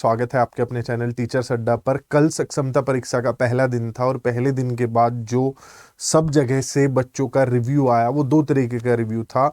स्वागत है आपके अपने चैनल टीचर्स अड्डा पर। कल सक्षमता परीक्षा का पहला दिन था और पहले दिन के बाद जो सब जगह से बच्चों का रिव्यू आया वो दो तरीके का रिव्यू था।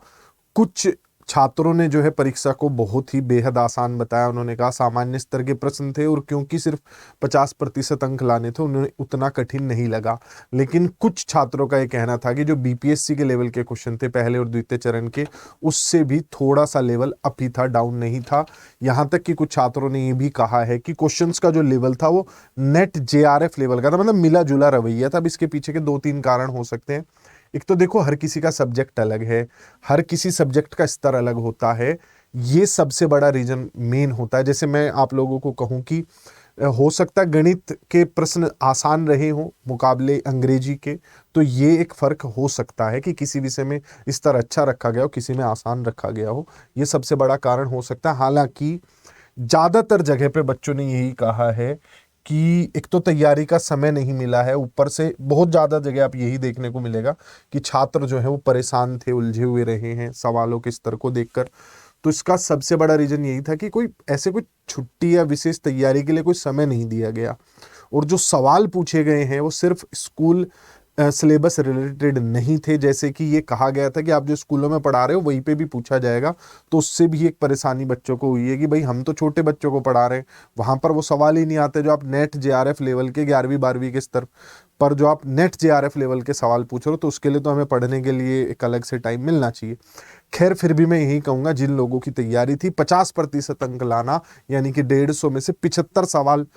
कुछ छात्रों ने जो है परीक्षा को बहुत ही बेहद आसान बताया। उन्होंने कहा सामान्य स्तर के प्रश्न थे और क्योंकि सिर्फ 50% अंक लाने थे उन्हें उतना कठिन नहीं लगा। लेकिन कुछ छात्रों का ये कहना था कि जो बीपीएससी के लेवल के क्वेश्चन थे पहले और द्वितीय चरण के, उससे भी थोड़ा सा लेवल अप ही था, डाउन नहीं था। यहाँ तक कि कुछ छात्रों ने ये भी कहा है कि क्वेश्चंस का जो लेवल था वो नेट जेआरएफ लेवल का था, मतलब मिला जुला रवैया था। अब इसके पीछे के दो तीन कारण हो सकते हैं। एक तो देखो, हर किसी का सब्जेक्ट अलग है, हर किसी सब्जेक्ट का स्तर अलग होता है। ये सबसे बड़ा रीजन मेन होता है। जैसे मैं आप लोगों को कहूं कि हो सकता है गणित के प्रश्न आसान रहे हों मुकाबले अंग्रेजी के, तो ये एक फर्क हो सकता है कि किसी विषय में स्तर अच्छा रखा गया हो, किसी में आसान रखा गया हो। ये सबसे बड़ा कारण हो सकता है। हालांकि ज्यादातर जगह पे बच्चों ने यही कहा है कि एक तो तैयारी का समय नहीं मिला है, ऊपर से बहुत ज्यादा जगह आप यही देखने को मिलेगा कि छात्र जो है वो परेशान थे, उलझे हुए रहे हैं सवालों के स्तर को देखकर। तो इसका सबसे बड़ा रीजन यही था कि कोई ऐसे कोई छुट्टी या विशेष तैयारी के लिए कोई समय नहीं दिया गया। और जो सवाल पूछे गए हैं वो सिर्फ स्कूल सिलेबस रिलेटेड नहीं थे। जैसे कि ये कहा गया था कि आप जो स्कूलों में पढ़ा रहे हो वहीं पे भी पूछा जाएगा। तो उससे भी एक परेशानी बच्चों को हुई है कि भाई हम तो छोटे बच्चों को पढ़ा रहे हैं, वहां पर वो सवाल ही नहीं आते जो आप नेट जेआरएफ लेवल के 11वीं 12वीं के स्तर पर जो आप नेट जेआरएफ लेवल के सवाल पूछ रहे हो। तो उसके लिए तो हमें पढ़ने के लिए एक अलग से टाइम मिलना चाहिए। खैर, फिर भी मैं यही कहूंगा, जिन लोगों की तैयारी थी 50% अंक लाना, यानी कि 150 में से 75 सवाल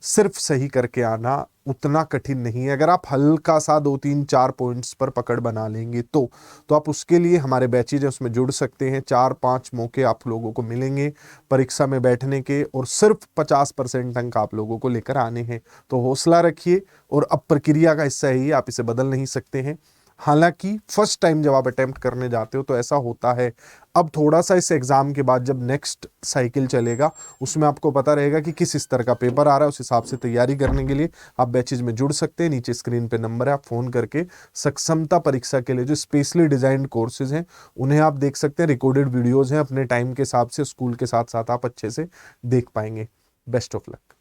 सिर्फ सही करके आना उतना कठिन नहीं है। अगर आप हल्का सा 2 3 4 पॉइंट्स पर पकड़ बना लेंगे तो आप उसके लिए हमारे बैचेज है उसमें जुड़ सकते हैं। 4 5 मौके आप लोगों को मिलेंगे परीक्षा में बैठने के, और सिर्फ 50% अंक आप लोगों को लेकर आने हैं। तो हौसला रखिए, और अब प्रक्रिया का हिस्सा ही है, आप इसे बदल नहीं सकते हैं। हालांकि फर्स्ट टाइम जब आप अटेम्प्ट करने जाते हो तो ऐसा होता है। अब थोड़ा सा इस एग्जाम के बाद जब नेक्स्ट साइकिल चलेगा उसमें आपको पता रहेगा कि किस स्तर का पेपर आ रहा है। उस हिसाब से तैयारी करने के लिए आप बैचेज में जुड़ सकते हैं। नीचे स्क्रीन पे नंबर है, आप फोन करके सक्षमता परीक्षा के लिए जो स्पेशली डिजाइंड कोर्सेज हैं उन्हें आप देख सकते हैं। रिकॉर्डेड वीडियोज हैं, अपने टाइम के हिसाब से स्कूल के साथ साथ आप अच्छे से देख पाएंगे। Best of luck.